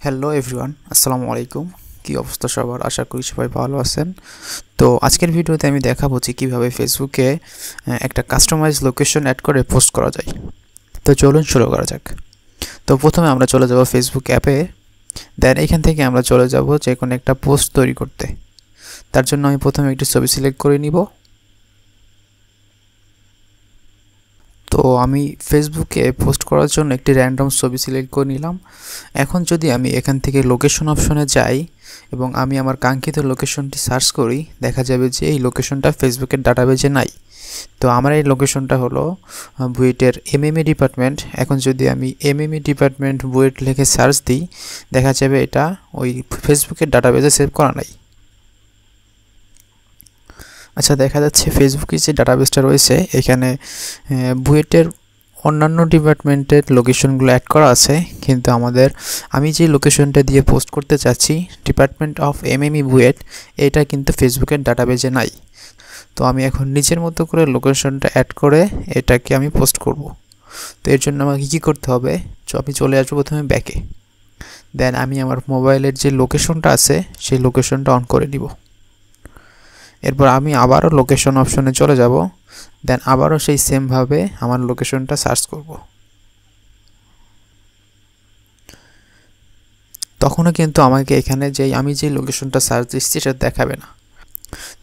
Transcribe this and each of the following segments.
Hello everyone, আসসালামু আলাইকুম। কি অবস্থা সবার? আশা করি সবাই ভালো আছেন। তো আজকের ভিডিওতে আমি দেখাবো যে কীভাবে ফেসবুকে একটা কাস্টমাইজ লোকেশন অ্যাড করে পোস্ট করা যায়। তো চলুন শুরু করা যাক। তো প্রথমে আমরা চলে যাব ফেসবুক অ্যাপে, দেন এখান থেকে আমরা চলে যাব যে কোনো একটা পোস্ট তৈরি করতে। তার জন্য আমি প্রথমে একটি ছবি সিলেক্ট করে নিব। তো আমি ফেসবুকে পোস্ট করার জন্য একটি র্যান্ডম ছবি সিলেক্ট করে নিলাম। এখন যদি আমি এখান থেকে লোকেশন অপশনে যাই এবং আমি আমার কাঙ্ক্ষিত লোকেশনটি সার্চ করি, দেখা যাবে যে এই লোকেশনটা ফেসবুকের ডাটাবেজে নাই। তো আমার এই লোকেশনটা হলো বুয়েটের এমএমই ডিপার্টমেন্ট। এখন যদি আমি এমএমই ডিপার্টমেন্ট বুয়েট লিখে সার্চ দিই, দেখা যাবে এটা ওই ফেসবুকের ডাটাবেজে সেভ করা নাই। আচ্ছা, দেখা যাচ্ছে ফেসবুকে যে ডাটাবেসটা রয়েছে এখানে বুয়েটের অন্যান্য ডিপার্টমেন্টের লোকেশনগুলো অ্যাড করা আছে, কিন্তু আমি যে লোকেশনটা দিয়ে পোস্ট করতে চাচ্ছি ডিপার্টমেন্ট অফ এমএমই বুয়েট, এটা কিন্তু ফেসবুকের ডাটাবেজে নাই। তো আমি এখন নিজের মতো করে লোকেশনটা অ্যাড করে এটাকে আমি পোস্ট করব। তো এর জন্য আমাকে কী করতে হবে, আমি চলে আসবো প্রথমে ব্যাকে, দেন আমি আমার মোবাইলের যে লোকেশনটা আছে সেই লোকেশনটা অন করে নিব। এরপর আমি আবারও লোকেশন অপশনে চলে যাব, দেন আবারও সেই সেমভাবে আমার লোকেশনটা সার্চ করব। তখনও কিন্তু আমাকে এখানে আমি যে লোকেশনটা সার্চ দিচ্ছি সেটা দেখাবে না।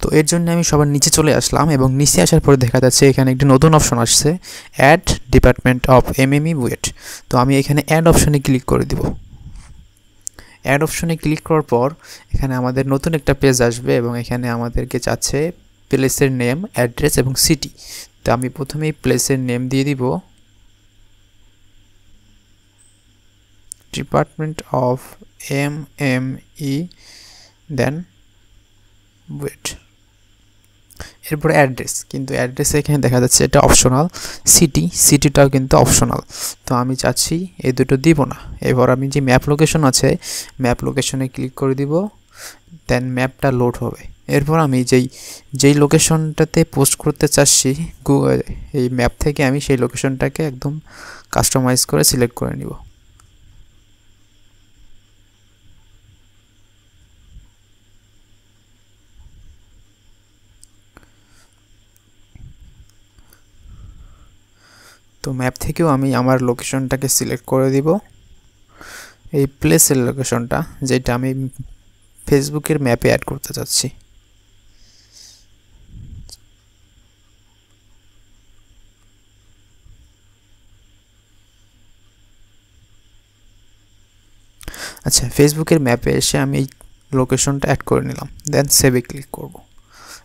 তো এর জন্য আমি সবার নিচে চলে আসলাম এবং নিচে আসার পরে দেখা যাচ্ছে এখানে একটি নতুন অপশন আসছে, add department of MME BUET. তো আমি এখানে অ্যাড অপশনে ক্লিক করে দিব। অ্যাড অপশনে ক্লিক করার পর এখানে আমাদের নতুন একটা পেজ আসবে এবং এখানে আমাদেরকে চাচ্ছে প্লেসের নেম, অ্যাড্রেস এবং সিটি। তো আমি প্রথমেই প্লেসের নেম দিয়ে দিব ডিপার্টমেন্ট অফ এমএমই, দেন বুয়েট। এরপর অ্যাড্রেস, কিন্তু অ্যাড্রেস এখানে দেখা যাচ্ছে এটা অপশনাল। সিটিটাও কিন্তু অপশনাল, তো আমি চাচ্ছি এই দুটো দিব না। এবার আমি যে ম্যাপ লোকেশন আছে ম্যাপ লোকেশনে ক্লিক করে দিব, দেন ম্যাপটা লোড হবে। এরপর আমি যেই লোকেশনটাতে পোস্ট করতে চাচ্ছি এই ম্যাপ থেকে আমি সেই লোকেশনটাকে একদম কাস্টমাইজ করে সিলেক্ট করে নিব। তো ম্যাপ থেকেও আমি আমার লোকেশনটাকে সিলেক্ট করে দিব, এই প্লেসের লোকেশনটা যেটা আমি ফেসবুকের ম্যাপে অ্যাড করতে চাচ্ছি। আচ্ছা, ফেসবুকের ম্যাপে এসে আমি এই লোকেশনটা অ্যাড করে নিলাম, দেন সেভে ক্লিক করব।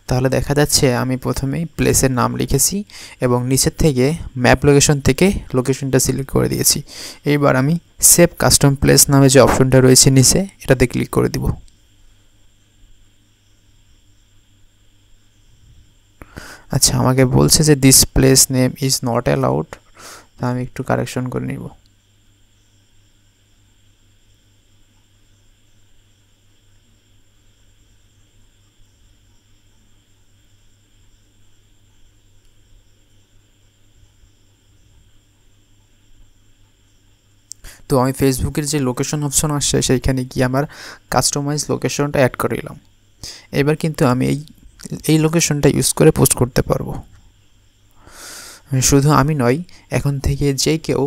তাহলে দেখা যাচ্ছে আমি প্রথমেই প্লেসের নাম লিখেছি এবং নিচের থেকে ম্যাপ লোকেশন থেকে লোকেশনটা সিলেক্ট করে দিয়েছি। এইবার আমি সেভ কাস্টম প্লেস নামে যে অপশনটা রয়েছে নিচে, এটাতে ক্লিক করে দিব। আচ্ছা, আমাকে বলছে যে this place name is not allowed, তা আমি একটু কারেকশন করে নিব। তো আমি ফেসবুকের যে লোকেশন অপশন আসছে সেইখানে গিয়ে আমার কাস্টমাইজ লোকেশনটা অ্যাড করে দিলাম। এবার কিন্তু আমি এই লোকেশনটা ইউজ করে পোস্ট করতে পারবো। শুধু আমি নয়, এখন থেকে যে কেউ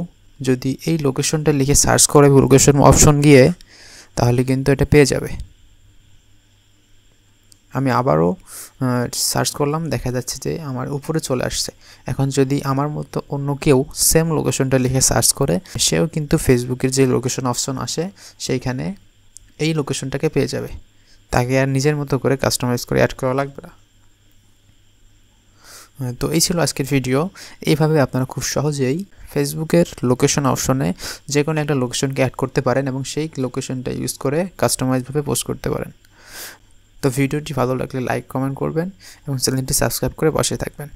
যদি এই লোকেশনটা লিখে সার্চ করে লোকেশন অপশন গিয়ে, তাহলে কিন্তু এটা পেয়ে যাবে। আমি আবারও সার্চ করলাম, দেখা যাচ্ছে যে আমার উপরে চলে আসছে। এখন যদি আমার মতো অন্য কেউ সেম লোকেশনটা লিখে সার্চ করে, সেও কিন্তু ফেসবুকের যে লোকেশন অপশন আসে সেইখানে এই লোকেশনটাকে পেয়ে যাবে। তাকে আর নিজের মতো করে কাস্টমাইজ করে অ্যাড করা লাগবে না। তো এই ছিল আজকের ভিডিও। এইভাবে আপনারা খুব সহজেই ফেসবুকের লোকেশন অপশনে যে কোনো একটা লোকেশনকে অ্যাড করতে পারেন এবং সেই লোকেশনটা ইউজ করে কাস্টমাইজভাবে পোস্ট করতে পারেন। তো ভিডিওটি ভালো লাগলে লাইক কমেন্ট করবেন এবং চ্যানেলটি সাবস্ক্রাইব করে পাশে থাকবেন।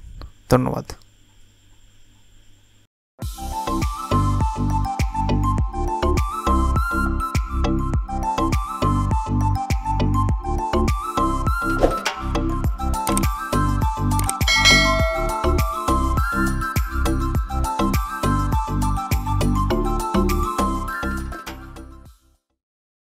ধন্যবাদ।